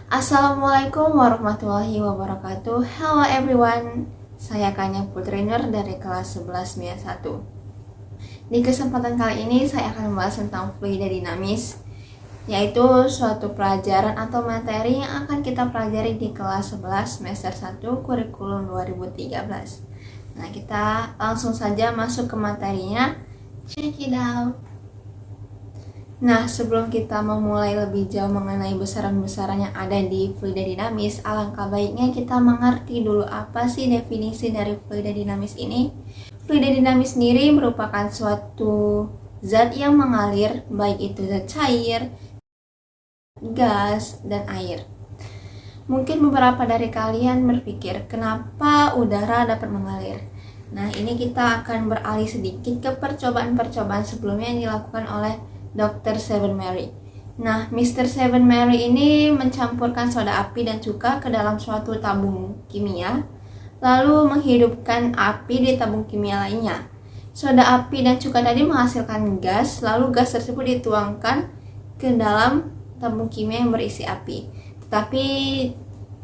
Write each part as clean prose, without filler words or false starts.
Assalamualaikum warahmatullahi wabarakatuh. Hello everyone. Saya Kanya Putrainer dari kelas 11 MIA 1. Di kesempatan kali ini saya akan membahas tentang fluida dinamis, yaitu suatu pelajaran atau materi yang akan kita pelajari di kelas 11 semester 1 kurikulum 2013. Nah, kita langsung saja masuk ke materinya. Check it out. Nah, sebelum kita memulai lebih jauh mengenai besaran-besaran yang ada di fluida dinamis, alangkah baiknya kita mengerti dulu apa sih definisi dari fluida dinamis ini. Fluida dinamis sendiri merupakan suatu zat yang mengalir, baik itu zat cair, gas, dan air. Mungkin beberapa dari kalian berpikir, kenapa udara dapat mengalir? Nah, ini kita akan beralih sedikit ke percobaan-percobaan sebelumnya yang dilakukan oleh Dr. Seven Mary. Nah, Mr. Seven Mary ini mencampurkan soda api dan cuka ke dalam suatu tabung kimia, lalu menghidupkan api di tabung kimia lainnya. Soda api dan cuka tadi menghasilkan gas, lalu gas tersebut dituangkan ke dalam tabung kimia yang berisi api. Tetapi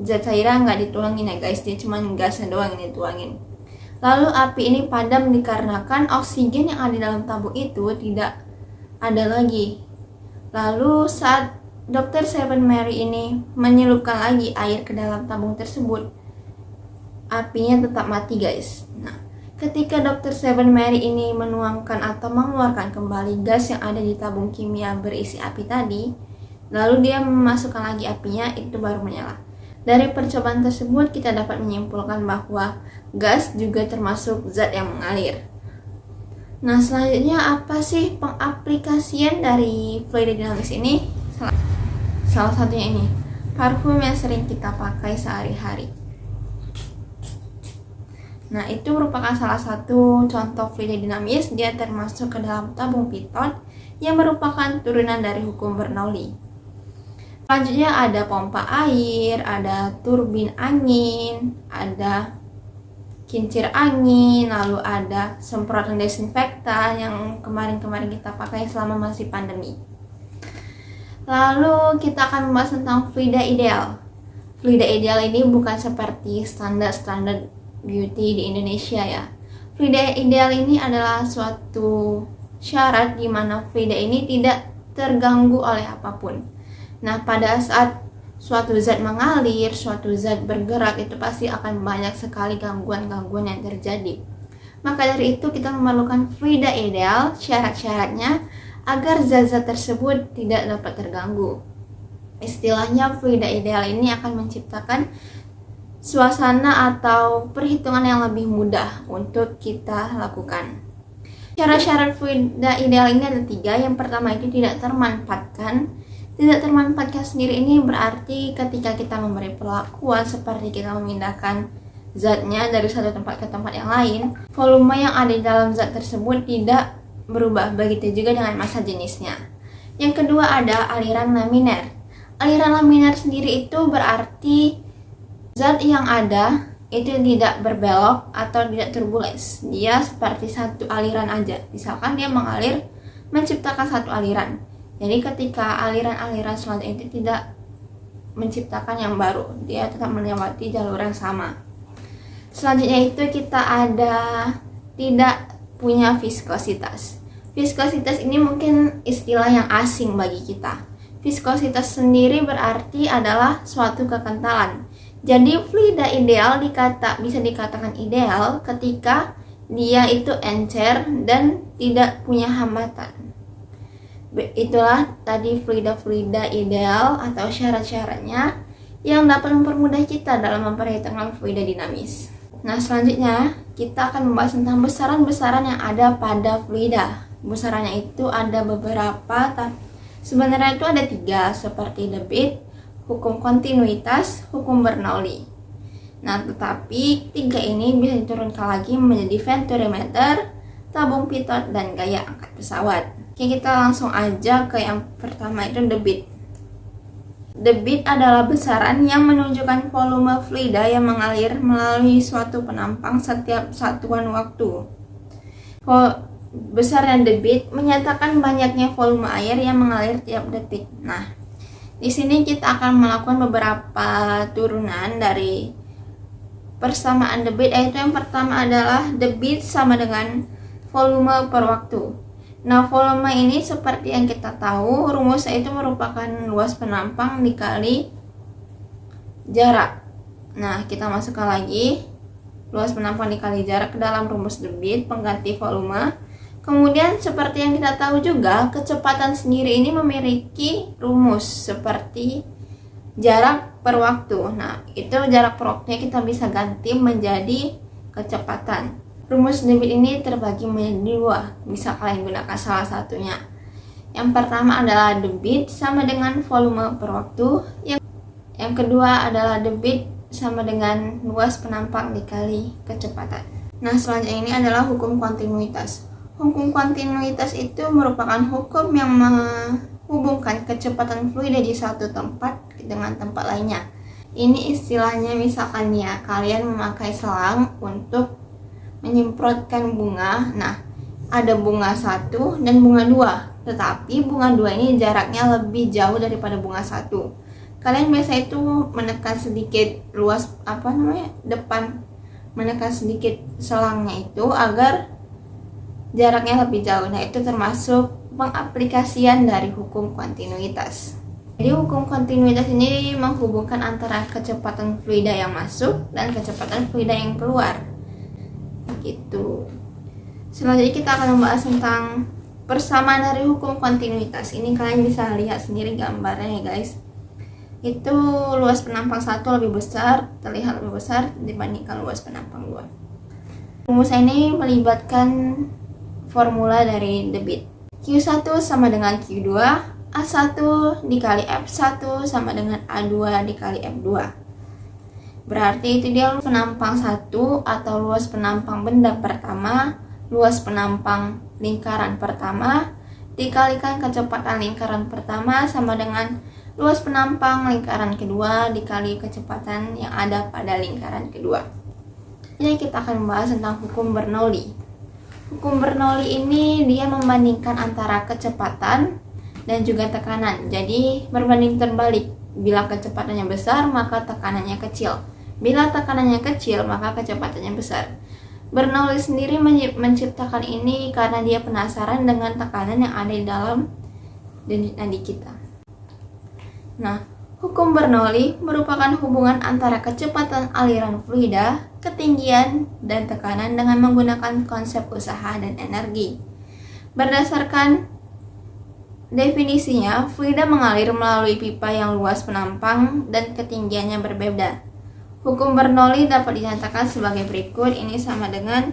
zat cairan nggak dituangin ya guys, dia cuma gasnya doang yang dituangin. Lalu api ini padam dikarenakan oksigen yang ada di dalam tabung itu tidak ada lagi. Lalu saat Dr. Seven Mary ini menyelupkan lagi air ke dalam tabung tersebut, apinya tetap mati guys. Nah, ketika Dr. Seven Mary ini menuangkan atau mengeluarkan kembali gas yang ada di tabung kimia berisi api tadi, lalu dia memasukkan lagi apinya, itu baru menyala. Dari percobaan tersebut kita dapat menyimpulkan bahwa gas juga termasuk zat yang mengalir. Nah, selanjutnya apa sih pengaplikasian dari fluida dinamis ini? Salah satunya ini, parfum yang sering kita pakai sehari-hari. Nah, itu merupakan salah satu contoh fluida dinamis. Dia termasuk ke dalam tabung pitot yang merupakan turunan dari hukum Bernoulli. Selanjutnya ada pompa air, ada turbin angin, ada kincir angin, lalu ada semprotan desinfektan yang kemarin-kemarin kita pakai selama masih pandemi. Lalu kita akan membahas tentang fluida ideal. Fluida ideal ini bukan seperti standar beauty di Indonesia ya. Fluida ideal ini adalah suatu syarat di mana fluida ini tidak terganggu oleh apapun. Nah, pada saat suatu zat mengalir, suatu zat bergerak, itu pasti akan banyak sekali gangguan-gangguan yang terjadi. Maka dari itu kita memerlukan fluida ideal, syarat-syaratnya agar zat-zat tersebut tidak dapat terganggu. Istilahnya fluida ideal ini akan menciptakan suasana atau perhitungan yang lebih mudah untuk kita lakukan. Syarat-syarat fluida ideal ini ada 3. Yang pertama itu tidak termanfaatkan. Tidak termanfaatkan sendiri ini berarti ketika kita memberi perlakuan seperti kita memindahkan zatnya dari satu tempat ke tempat yang lain, volume yang ada di dalam zat tersebut tidak berubah, begitu juga dengan massa jenisnya. Yang kedua ada aliran laminar. Aliran laminar sendiri itu berarti zat yang ada itu tidak berbelok atau tidak turbulens. Dia seperti satu aliran aja. Misalkan dia mengalir menciptakan satu aliran. Jadi ketika aliran-aliran selanjutnya itu tidak menciptakan yang baru, dia tetap melewati jalur yang sama. Selanjutnya itu kita ada tidak punya viskositas. Viskositas ini mungkin istilah yang asing bagi kita. Viskositas sendiri berarti adalah suatu kekentalan. Jadi fluida ideal bisa dikatakan ideal ketika dia itu encer dan tidak punya hambatan. Itulah tadi fluida-fluida ideal atau syarat-syaratnya yang dapat mempermudah kita dalam memperhitungkan fluida dinamis. Nah, selanjutnya kita akan membahas tentang besaran-besaran yang ada pada fluida. Besarannya itu ada beberapa, sebenarnya itu ada 3 seperti debit, hukum kontinuitas, hukum Bernoulli. Nah, tetapi 3 ini bisa diturunkan lagi menjadi venturimeter, tabung pitot, dan gaya angkat pesawat. Oke, kita langsung aja ke yang pertama itu debit. Debit adalah besaran yang menunjukkan volume fluida yang mengalir melalui suatu penampang setiap satuan waktu. Besaran debit menyatakan banyaknya volume air yang mengalir tiap detik. Nah, Di sini kita akan melakukan beberapa turunan dari persamaan debit, yaitu yang pertama adalah debit sama dengan volume per waktu. Nah, volume ini seperti yang kita tahu, rumusnya itu merupakan luas penampang dikali jarak. Nah, kita masukkan lagi luas penampang dikali jarak ke dalam rumus debit pengganti volume. Kemudian seperti yang kita tahu juga, kecepatan sendiri ini memiliki rumus seperti jarak per waktu. Nah, itu jarak per waktunya kita bisa ganti menjadi kecepatan. Rumus debit ini terbagi menjadi dua, bisa kalian gunakan salah satunya. Yang pertama adalah debit sama dengan volume per waktu. Yang kedua adalah debit sama dengan luas penampang dikali kecepatan. Nah, selanjutnya ini adalah hukum kontinuitas. Hukum kontinuitas itu merupakan hukum yang menghubungkan kecepatan fluida di satu tempat dengan tempat lainnya. Ini istilahnya misalkan ya, kalian memakai selang untuk menyemprotkan bunga. Nah, ada bunga 1 dan bunga 2, tetapi bunga 2 ini jaraknya lebih jauh daripada bunga 1. Kalian biasa itu menekan sedikit luas depan, menekan sedikit selangnya itu agar jaraknya lebih jauh. Nah, itu termasuk pengaplikasian dari hukum kontinuitas. Jadi hukum kontinuitas ini menghubungkan antara kecepatan fluida yang masuk dan kecepatan fluida yang keluar. Gitu. Selanjutnya kita akan membahas tentang persamaan dari hukum kontinuitas. Ini kalian bisa lihat sendiri gambarnya ya guys. Itu luas penampang 1 lebih besar, terlihat lebih besar dibandingkan luas penampang 2. Rumus ini melibatkan formula dari debit. Q1 sama dengan Q2, A1 dikali F1 sama dengan A2 dikali F2. Berarti itu dia luas penampang 1 atau luas penampang benda pertama, luas penampang lingkaran pertama dikalikan kecepatan lingkaran pertama sama dengan luas penampang lingkaran kedua dikali kecepatan yang ada pada lingkaran kedua. Jadi kita akan membahas tentang hukum Bernoulli. Hukum Bernoulli ini dia membandingkan antara kecepatan dan juga tekanan. Jadi berbanding terbalik. Bila kecepatannya besar, maka tekanannya kecil. Bila tekanannya kecil, maka kecepatannya besar. Bernoulli sendiri menciptakan ini karena dia penasaran dengan tekanan yang ada di dalam nadi kita. Nah, hukum Bernoulli merupakan hubungan antara kecepatan aliran fluida, ketinggian, dan tekanan dengan menggunakan konsep usaha dan energi. Berdasarkan definisinya, fluida mengalir melalui pipa yang luas penampang dan ketinggiannya berbeda. Hukum Bernoulli dapat dinyatakan sebagai berikut. Ini sama dengan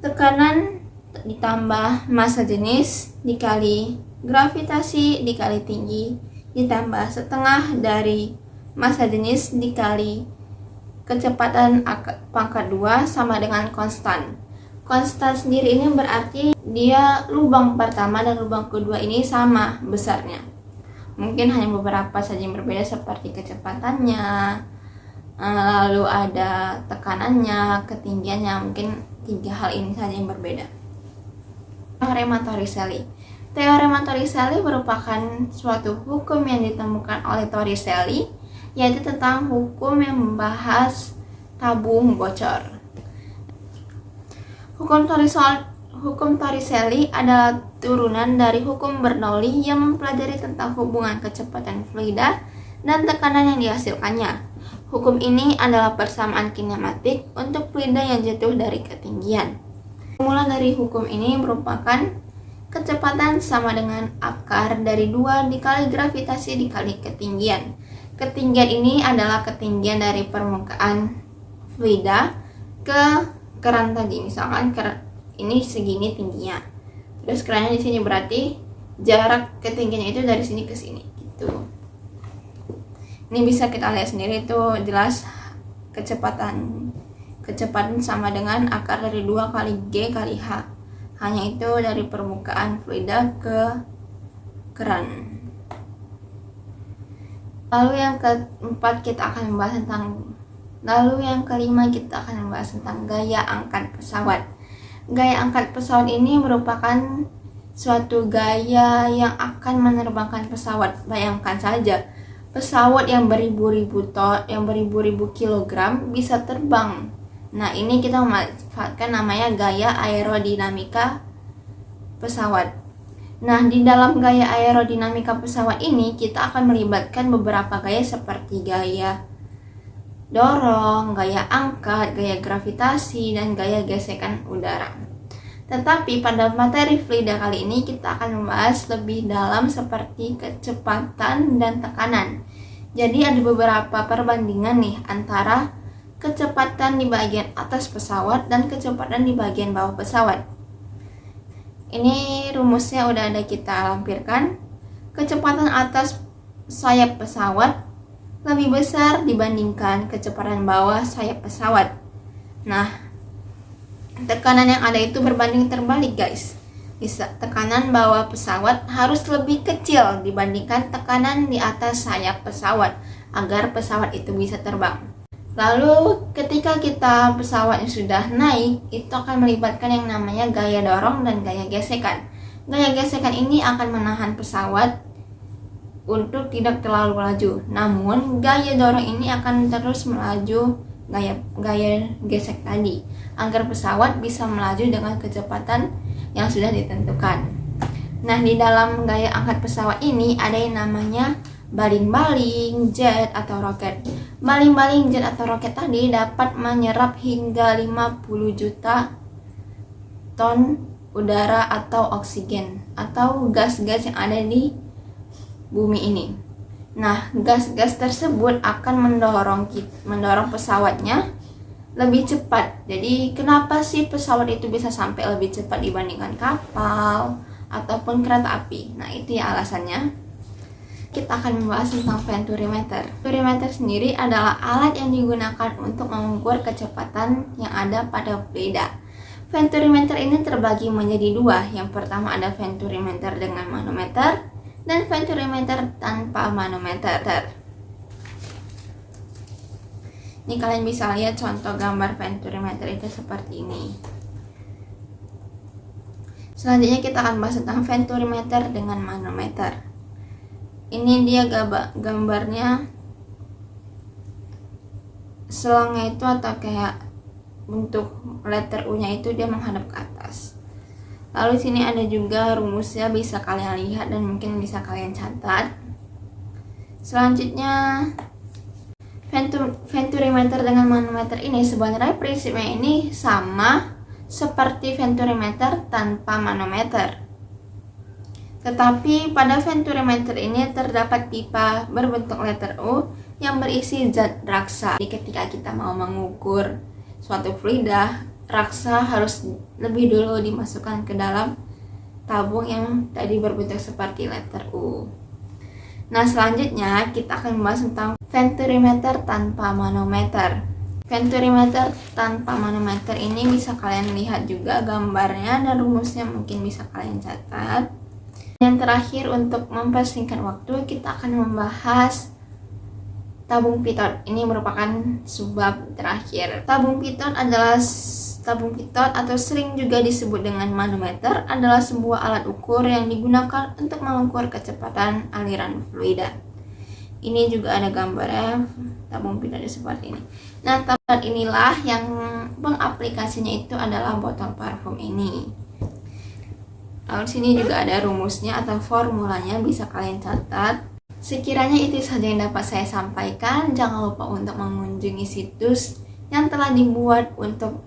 tekanan ditambah massa jenis dikali gravitasi dikali tinggi ditambah setengah dari massa jenis dikali kecepatan pangkat 2 sama dengan konstan. Konstan sendiri ini berarti dia lubang pertama dan lubang kedua ini sama besarnya. Mungkin hanya beberapa saja yang berbeda seperti kecepatannya, lalu ada tekanannya, ketinggiannya, mungkin 3 hal ini saja yang berbeda. Teorema Torricelli. Teorema Torricelli merupakan suatu hukum yang ditemukan oleh Torricelli, yaitu tentang hukum yang membahas tabung bocor. Hukum Torricelli adalah turunan dari hukum Bernoulli yang mempelajari tentang hubungan kecepatan fluida dan tekanan yang dihasilkannya. Hukum ini adalah persamaan kinematik untuk fluida yang jatuh dari ketinggian. Formula dari hukum ini merupakan kecepatan sama dengan akar dari 2 dikali gravitasi dikali ketinggian. Ketinggian ini adalah ketinggian dari permukaan fluida ke keran tadi. Misalkan ini segini tingginya. Terus kerannya di sini berarti jarak ketinggiannya itu dari sini ke sini gitu. Ini bisa kita lihat sendiri itu jelas kecepatan sama dengan akar dari 2 kali G kali H. Hanya itu dari permukaan fluida ke keran. Lalu yang keempat kita akan membahas tentang kelima kita akan membahas tentang gaya angkat pesawat. Gaya angkat pesawat ini merupakan suatu gaya yang akan menerbangkan pesawat. Bayangkan saja, pesawat yang beribu-ribu ton, yang beribu-ribu kilogram bisa terbang. Nah, ini kita memanfaatkan namanya gaya aerodinamika pesawat. Nah, di dalam gaya aerodinamika pesawat ini kita akan melibatkan beberapa gaya seperti gaya dorong, gaya angkat, gaya gravitasi, dan gaya gesekan udara. Tetapi pada materi fluida kali ini kita akan membahas lebih dalam seperti kecepatan dan tekanan. Jadi ada beberapa perbandingan nih antara kecepatan di bagian atas pesawat dan kecepatan di bagian bawah pesawat. Ini rumusnya udah ada kita lampirkan. Kecepatan atas sayap pesawat lebih besar dibandingkan kecepatan bawah sayap pesawat. Nah, tekanan yang ada itu berbanding terbalik, guys. Tekanan bawah pesawat harus lebih kecil dibandingkan tekanan di atas sayap pesawat agar pesawat itu bisa terbang. Lalu ketika pesawatnya sudah naik, itu akan melibatkan yang namanya gaya dorong dan gaya gesekan. Gaya gesekan ini akan menahan pesawat untuk tidak terlalu laju. Namun gaya dorong ini akan terus melaju gaya gesek tadi agar pesawat bisa melaju dengan kecepatan yang sudah ditentukan. Nah, di dalam gaya angkat pesawat ini ada yang namanya baling-baling, jet, atau roket. Baling-baling, jet, atau roket tadi dapat menyerap hingga 50 juta ton udara atau oksigen atau gas-gas yang ada di bumi ini. Nah, gas-gas tersebut akan mendorong pesawatnya lebih cepat. Jadi, kenapa sih pesawat itu bisa sampai lebih cepat dibandingkan kapal ataupun kereta api? Nah, itu ya alasannya. Kita akan membahas tentang venturimeter. Venturimeter sendiri adalah alat yang digunakan untuk mengukur kecepatan yang ada pada fluida. Venturimeter ini terbagi menjadi dua. Yang pertama ada venturimeter dengan manometer dan venturimeter tanpa manometer. Ini kalian bisa lihat contoh gambar venturimeter itu seperti ini. Selanjutnya kita akan bahas tentang venturimeter dengan manometer. Ini dia gambarnya selangnya itu atau kayak bentuk letter U-nya itu dia menghadap ke atas. Lalu sini ada juga rumusnya, bisa kalian lihat dan mungkin bisa kalian catat. Selanjutnya venturimeter dengan manometer ini sebenarnya prinsipnya ini sama seperti venturimeter tanpa manometer. Tetapi pada venturimeter ini terdapat pipa berbentuk letter U yang berisi zat raksa. Jadi ketika kita mau mengukur suatu fluida, raksa harus lebih dulu dimasukkan ke dalam tabung yang tadi berbentuk seperti letter U. Nah, selanjutnya kita akan membahas tentang venturimeter tanpa manometer. Venturimeter tanpa manometer ini bisa kalian lihat juga gambarnya dan rumusnya mungkin bisa kalian catat. Yang terakhir, untuk mempersingkat waktu, kita akan membahas tabung pitot. Ini merupakan subbab terakhir. Tabung pitot atau sering juga disebut dengan manometer adalah sebuah alat ukur yang digunakan untuk mengukur kecepatan aliran fluida. Ini juga ada gambarnya tabung pitot seperti ini. Nah, tabung inilah yang pengaplikasinya itu adalah botol parfum ini. Lalu sini juga ada rumusnya atau formulanya, bisa kalian catat. Sekiranya itu saja yang dapat saya sampaikan. Jangan lupa untuk mengunjungi situs yang telah dibuat untuk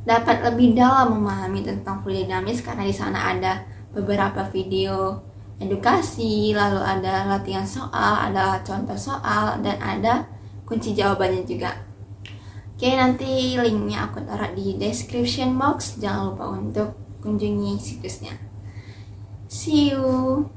dapat lebih dalam memahami tentang fluida dinamis, karena di sana ada beberapa video edukasi, lalu ada latihan soal, ada contoh soal, dan ada kunci jawabannya juga. Oke, nanti linknya aku taruh di description box. Jangan lupa untuk kunjungi situsnya. See you.